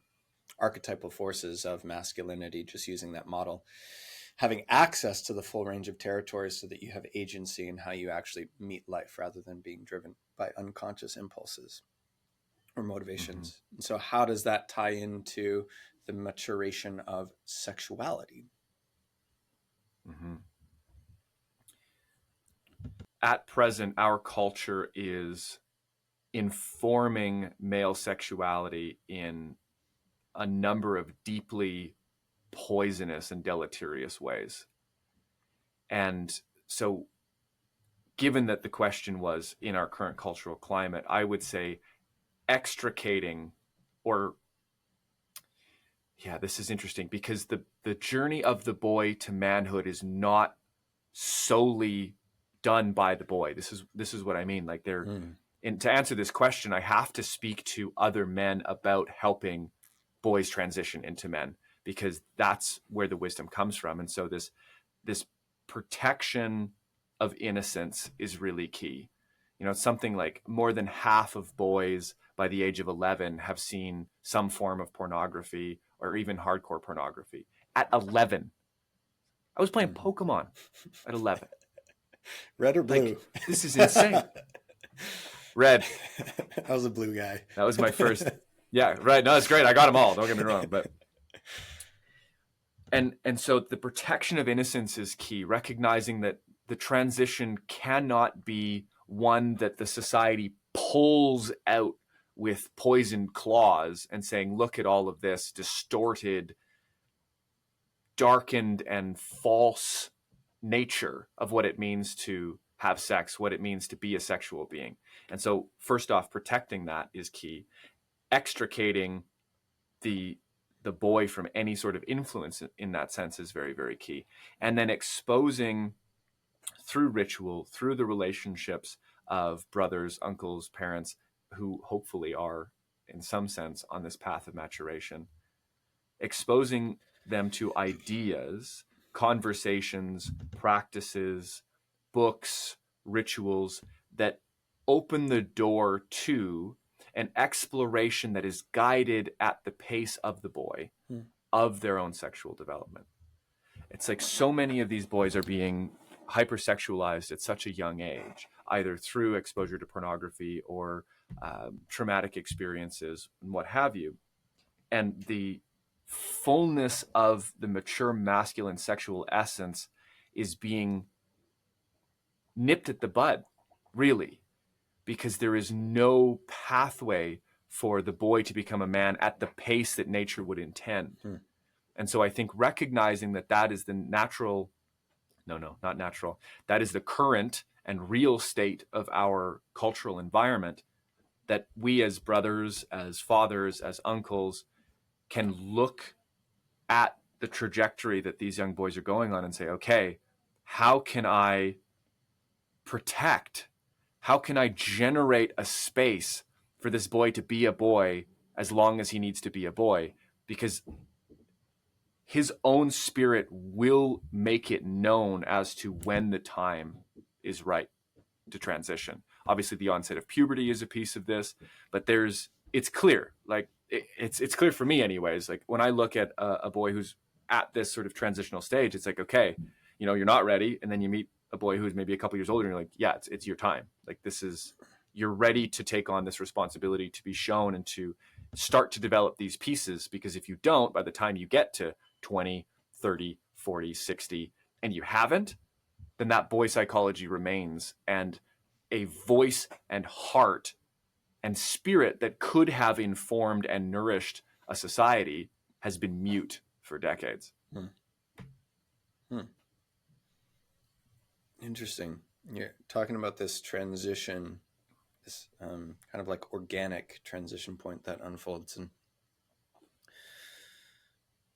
archetypal forces of masculinity, just using that model, having access to the full range of territories so that you have agency in how you actually meet life rather than being driven by unconscious impulses or motivations. Mm-hmm. And so how does that tie into the maturation of sexuality? Mm-hmm. At present, our culture is informing male sexuality in a number of deeply poisonous and deleterious ways. And so, given that the question was in our current cultural climate, I would say extricating, or this is interesting because the journey of the boy to manhood is not solely done by the boy. This is what I mean. Like and to answer this question, I have to speak to other men about helping boys transition into men, because that's where the wisdom comes from. And so this protection of innocence is really key. It's something like more than half of boys by the age of 11 have seen some form of pornography or even hardcore pornography at 11. I was playing Pokemon at 11. Red or blue? Like, this is insane. Red. I was a blue guy. That was my first. Yeah, right. No, it's great. I got them all. Don't get me wrong. But and so the protection of innocence is key. Recognizing that the transition cannot be one that the society pulls out with poisoned claws and saying, look at all of this distorted, darkened, and false nature of what it means to have sex, what it means to be a sexual being. And so first off, protecting that is key. Extricating the boy from any sort of influence in that sense is very, very key. And then exposing through ritual, through the relationships of brothers, uncles, parents, who hopefully are in some sense on this path of maturation, exposing them to ideas, conversations, practices, books, rituals that open the door to an exploration that is guided at the pace of the boy, of their own sexual development. It's like so many of these boys are being hypersexualized at such a young age, either through exposure to pornography or traumatic experiences and what have you. And the fullness of the mature masculine sexual essence is being nipped at the bud, really, because there is no pathway for the boy to become a man at the pace that nature would intend. And so I think recognizing that that is the natural, not natural, that is the current and real state of our cultural environment, that we as brothers, as fathers, as uncles can look at the trajectory that these young boys are going on and say, okay, how can I protect? How can I generate a space for this boy to be a boy as long as he needs to be a boy? Because his own spirit will make it known as to when the time is right to transition. Obviously, the onset of puberty is a piece of this, but it's clear. Like it's clear for me, anyways. Like when I look at a boy who's at this sort of transitional stage, it's like, okay, you're not ready, and then you meet a boy who's maybe a couple years older, and you're like, yeah, it's your time. Like you're ready to take on this responsibility, to be shown and to start to develop these pieces. Because if you don't, by the time you get to 20, 30, 40, 60, and you haven't, then that boy psychology remains, and a voice and heart and spirit that could have informed and nourished a society has been mute for decades. Interesting. You're talking about this transition, this kind of like organic transition point that unfolds. And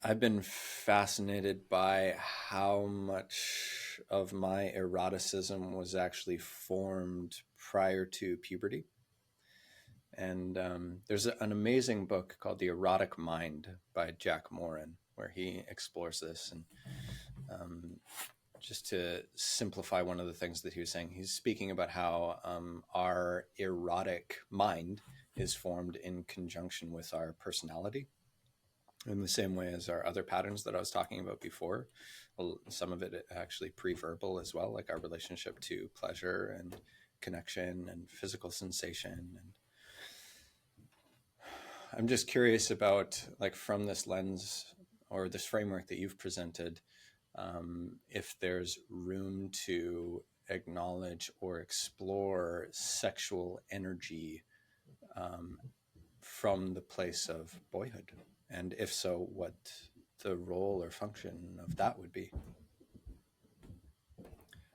I've been fascinated by how much of my eroticism was actually formed prior to puberty. And there's an amazing book called The Erotic Mind by Jack Morin, where he explores this. And just to simplify one of the things that he was saying, he's speaking about how our erotic mind is formed in conjunction with our personality, in the same way as our other patterns that I was talking about before. Well, some of it actually pre-verbal as well, like our relationship to pleasure and connection and physical sensation. And I'm just curious about, like, from this lens or this framework that you've presented, if there's room to acknowledge or explore sexual energy from the place of boyhood. And if so, what the role or function of that would be.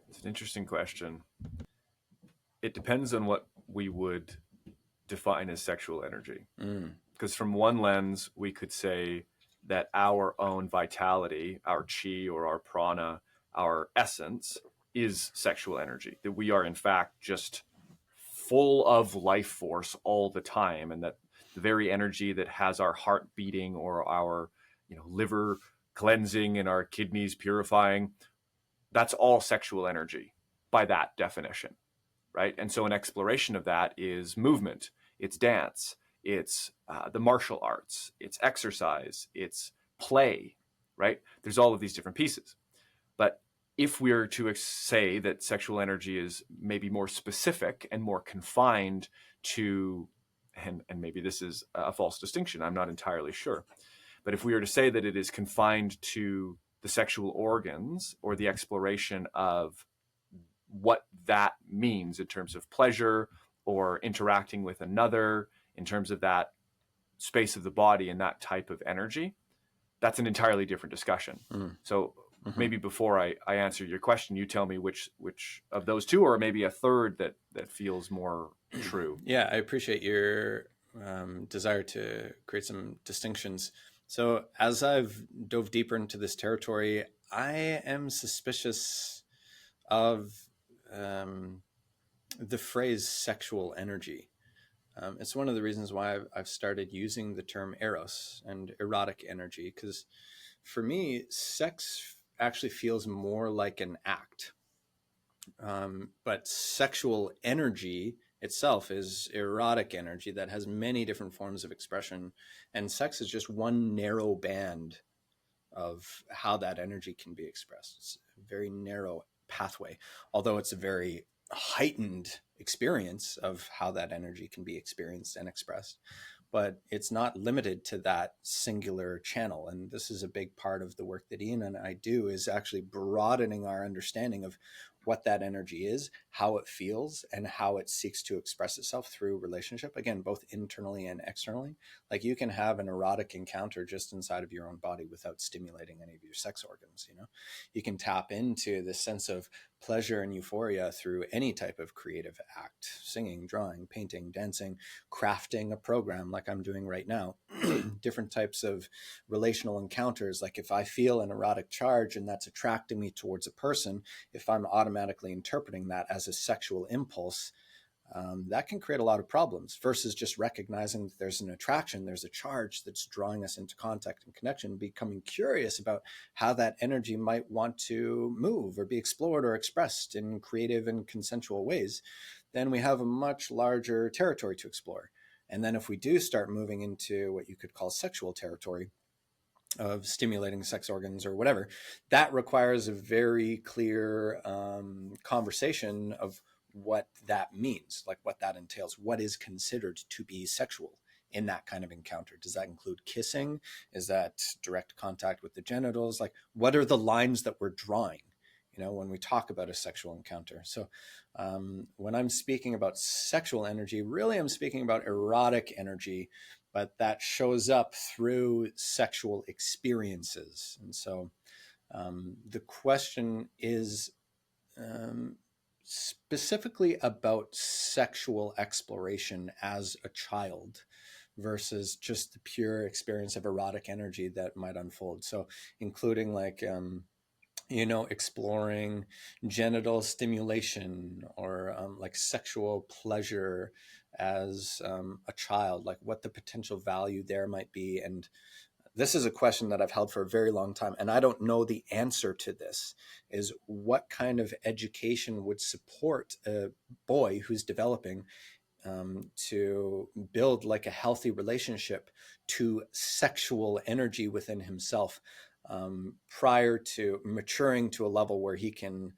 It's an interesting question. It depends on what we would define as sexual energy. Because from one lens, we could say that our own vitality, our chi or our prana, our essence is sexual energy, that we are in fact just full of life force all the time, and that the very energy that has our heart beating or our liver cleansing and our kidneys purifying, that's all sexual energy by that definition, right? And so an exploration of that is movement, it's dance, it's the martial arts, it's exercise, it's play, right? There's all of these different pieces. But if we're to say that sexual energy is maybe more specific and more confined to, and maybe this is a false distinction, I'm not entirely sure, but if we were to say that it is confined to the sexual organs or the exploration of what that means in terms of pleasure or interacting with another, in terms of that space of the body and that type of energy, that's an entirely different discussion. So maybe before I answer your question, you tell me which of those two, or maybe a third that feels more true. Yeah, I appreciate your desire to create some distinctions. So as I've dove deeper into this territory, I am suspicious of the phrase sexual energy. It's one of the reasons why I've started using the term eros and erotic energy, because for me, sex actually feels more like an act. But sexual energy itself is erotic energy that has many different forms of expression. And sex is just one narrow band of how that energy can be expressed. It's a very narrow pathway, although it's a very heightened experience of how that energy can be experienced and expressed. But it's not limited to that singular channel. And this is a big part of the work that Ian and I do, is actually broadening our understanding of what that energy is, how it feels, and how it seeks to express itself through relationship. Again, both internally and externally. Like, you can have an erotic encounter just inside of your own body without stimulating any of your sex organs. You can tap into the sense of pleasure and euphoria through any type of creative act: singing, drawing, painting, dancing, crafting a program like I'm doing right now. Different types of relational encounters. Like, if I feel an erotic charge and that's attracting me towards a person, if I'm automatically interpreting that as a sexual impulse, that can create a lot of problems, versus just recognizing that there's an attraction, there's a charge that's drawing us into contact and connection, becoming curious about how that energy might want to move or be explored or expressed in creative and consensual ways. Then we have a much larger territory to explore. And then if we do start moving into what you could call sexual territory, of stimulating sex organs or whatever, that requires a very clear conversation of what that means, like what that entails, what is considered to be sexual in that kind of encounter. Does that include kissing? Is that direct contact with the genitals? Like, what are the lines that we're drawing, when we talk about a sexual encounter? So when I'm speaking about sexual energy, really I'm speaking about erotic energy, but that shows up through sexual experiences. And so the question is specifically about sexual exploration as a child versus just the pure experience of erotic energy that might unfold. So including like, exploring genital stimulation or like sexual pleasure as a child, like what the potential value there might be. And this is a question that I've held for a very long time, and I don't know the answer to this, is what kind of education would support a boy who's developing to build like a healthy relationship to sexual energy within himself prior to maturing to a level where he can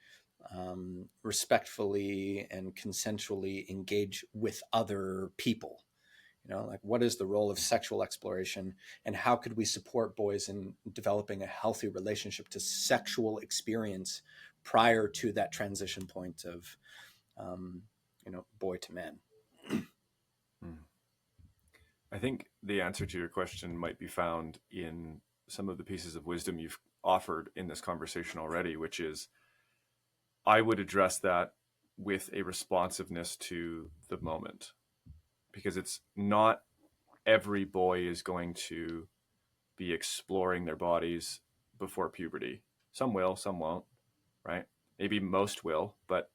respectfully and consensually engage with other people. Like, what is the role of sexual exploration, and how could we support boys in developing a healthy relationship to sexual experience prior to that transition point of, boy to man? I think the answer to your question might be found in some of the pieces of wisdom you've offered in this conversation already, which is, I would address that with a responsiveness to the moment, because it's not every boy is going to be exploring their bodies before puberty. Some will, some won't, right? Maybe most will, but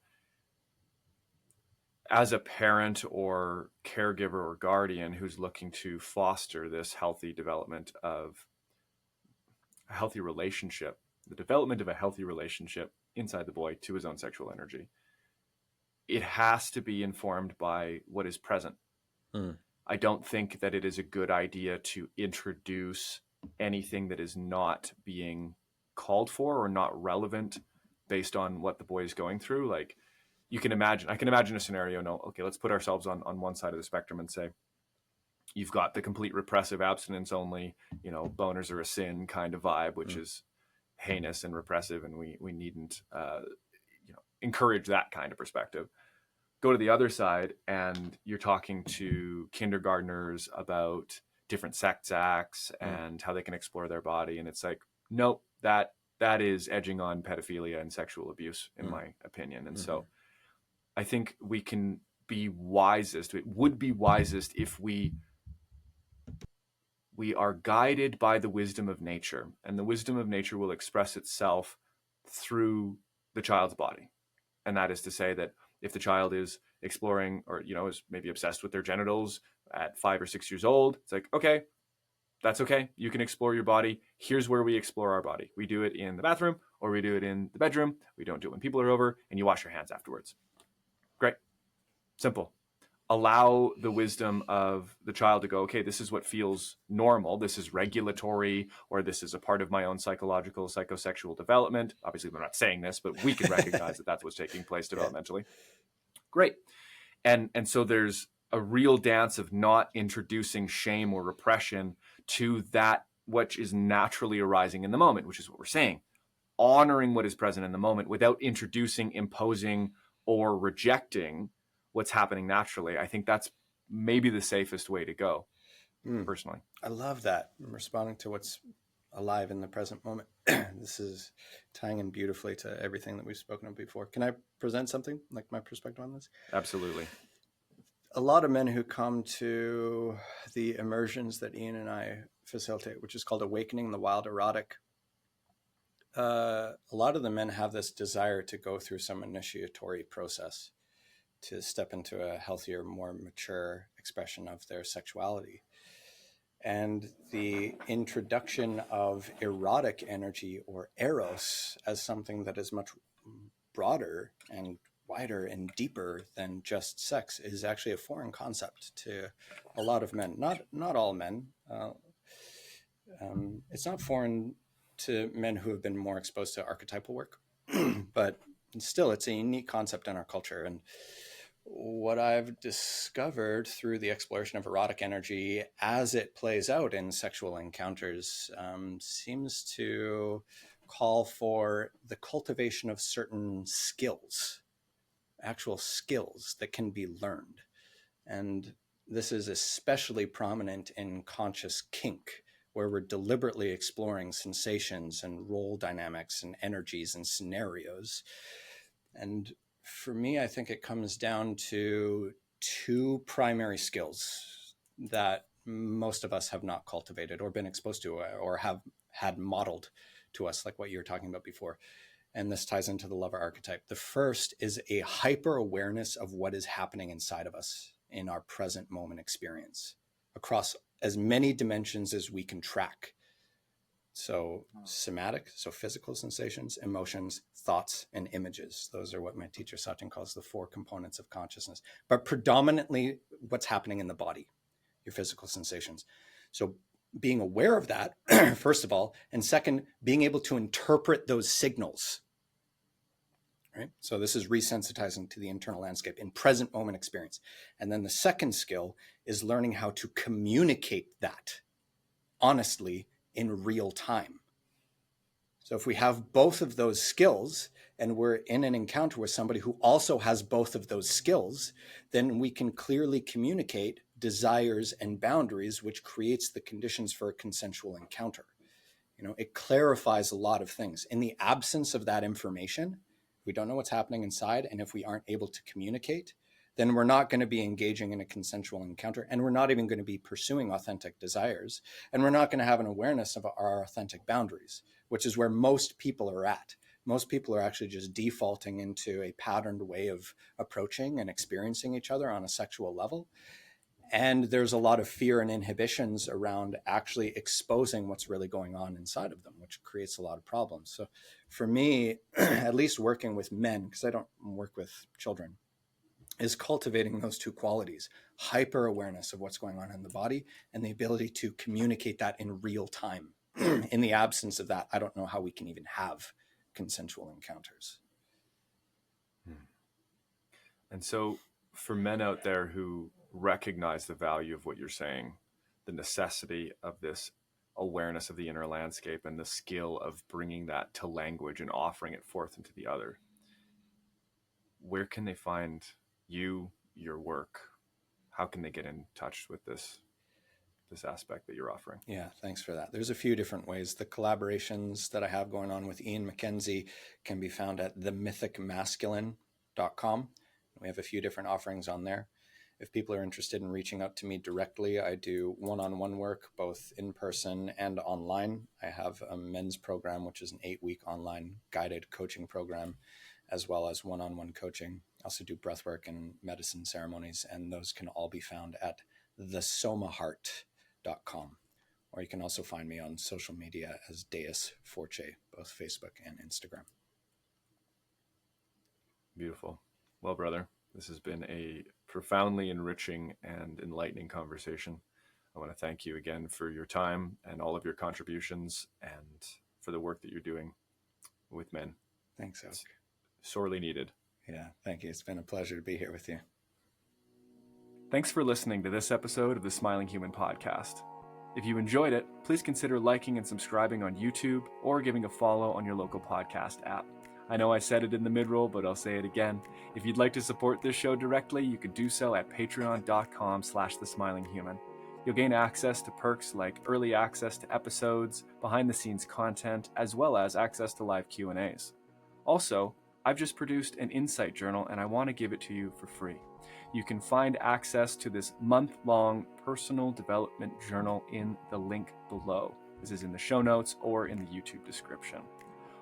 as a parent or caregiver or guardian who's looking to foster this healthy development of a healthy relationship, the development of a healthy relationship inside the boy to his own sexual energy, it has to be informed by what is present. I don't think that it is a good idea to introduce anything that is not being called for or not relevant based on what the boy is going through. Like, I can imagine a scenario. No, okay, let's put ourselves on one side of the spectrum and say, you've got the complete repressive abstinence only, boners are a sin kind of vibe, which is heinous and repressive. And we needn't, encourage that kind of perspective. Go to the other side and you're talking to kindergartners about different sex acts and how they can explore their body. And it's like, nope, that is edging on pedophilia and sexual abuse, in my opinion. And so I think it would be wisest if we are guided by the wisdom of nature, and the wisdom of nature will express itself through the child's body. And that is to say that if the child is exploring or, is maybe obsessed with their genitals at 5 or 6 years old, it's like, okay, that's okay. You can explore your body. Here's where we explore our body. We do it in the bathroom or we do it in the bedroom. We don't do it when people are over, and you wash your hands afterwards. Great. Simple. Allow the wisdom of the child to go, okay, this is what feels normal. This is regulatory, or this is a part of my own psychological, psychosexual development. Obviously, we're not saying this, but we can recognize that that's what's taking place developmentally. Great. And so there's a real dance of not introducing shame or repression to that which is naturally arising in the moment, which is what we're saying. Honoring what is present in the moment without introducing, imposing, or rejecting what's happening naturally. I think that's maybe the safest way to go, personally. I love that. I'm responding to what's alive in the present moment. This is tying in beautifully to everything that we've spoken of before. Can I present something, like my perspective on this? Absolutely. A lot of men who come to the immersions that Ian and I facilitate, which is called Awakening the Wild Erotic, a lot of the men have this desire to go through some initiatory process to step into a healthier, more mature expression of their sexuality. And the introduction of erotic energy, or eros, as something that is much broader and wider and deeper than just sex, is actually a foreign concept to a lot of men. Not all men. It's not foreign to men who have been more exposed to archetypal work, but still, it's a unique concept in our culture. And what I've discovered through the exploration of erotic energy as it plays out in sexual encounters seems to call for the cultivation of certain skills, actual skills that can be learned. And this is especially prominent in conscious kink, where we're deliberately exploring sensations and role dynamics and energies and scenarios. And for me, I think it comes down to two primary skills that most of us have not cultivated or been exposed to or have had modeled to us, like what you were talking about before. And this ties into the lover archetype. The first is a hyper awareness of what is happening inside of us in our present moment experience across as many dimensions as we can track. So somatic, so physical sensations, emotions, thoughts, and images. Those are what my teacher Satyan calls the 4 components of consciousness, but predominantly what's happening in the body, your physical sensations. So being aware of that, first of all, and second, being able to interpret those signals, right? So this is resensitizing to the internal landscape in present moment experience. And then the second skill is learning how to communicate that honestly in real time. So if we have both of those skills and we're in an encounter with somebody who also has both of those skills, then we can clearly communicate desires and boundaries, which creates the conditions for a consensual encounter. It clarifies a lot of things. In the absence of that information, we don't know what's happening inside. And if we aren't able to communicate, then we're not going to be engaging in a consensual encounter, and we're not even going to be pursuing authentic desires, and we're not going to have an awareness of our authentic boundaries, which is where most people are at. Most people are actually just defaulting into a patterned way of approaching and experiencing each other on a sexual level. And there's a lot of fear and inhibitions around actually exposing what's really going on inside of them, which creates a lot of problems. So for me, at least working with men, because I don't work with children, is cultivating those two qualities: hyper awareness of what's going on in the body and the ability to communicate that in real time. In the absence of that, I don't know how we can even have consensual encounters. And so for men out there who recognize the value of what you're saying, the necessity of this awareness of the inner landscape and the skill of bringing that to language and offering it forth into the other, where can they find you, your work? How can they get in touch with this aspect that you're offering? Yeah, thanks for that. There's a few different ways. The collaborations that I have going on with Ian McKenzie can be found at themythicmasculine.com. We have a few different offerings on there. If people are interested in reaching out to me directly, I do one-on-one work, both in person and online. I have a men's program, which is an 8-week online guided coaching program, as well as one-on-one coaching. I also do breathwork and medicine ceremonies, and those can all be found at thesomaheart.com. Or you can also find me on social media as Deus Fortier, both Facebook and Instagram. Beautiful. Well, brother, this has been a profoundly enriching and enlightening conversation. I want to thank you again for your time and all of your contributions and for the work that you're doing with men. Thanks, Oak. It's sorely needed. Yeah, thank you. It's been a pleasure to be here with you. Thanks for listening to this episode of the Smiling Human podcast. If you enjoyed it, please consider liking and subscribing on YouTube or giving a follow on your local podcast app. I know I said it in the mid-roll, but I'll say it again. If you'd like to support this show directly, you can do so at patreon.com/thesmilinghuman. You'll gain access to perks like early access to episodes, behind-the-scenes content, as well as access to live Q&As. Also, I've just produced an insight journal and I want to give it to you for free. You can find access to this month-long personal development journal in the link below. This is in the show notes or in the YouTube description.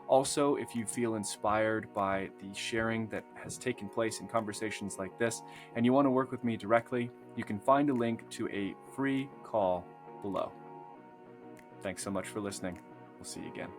Also, if you feel inspired by the sharing that has taken place in conversations like this and you want to work with me directly, you can find a link to a free call below. Thanks so much for listening. We'll see you again.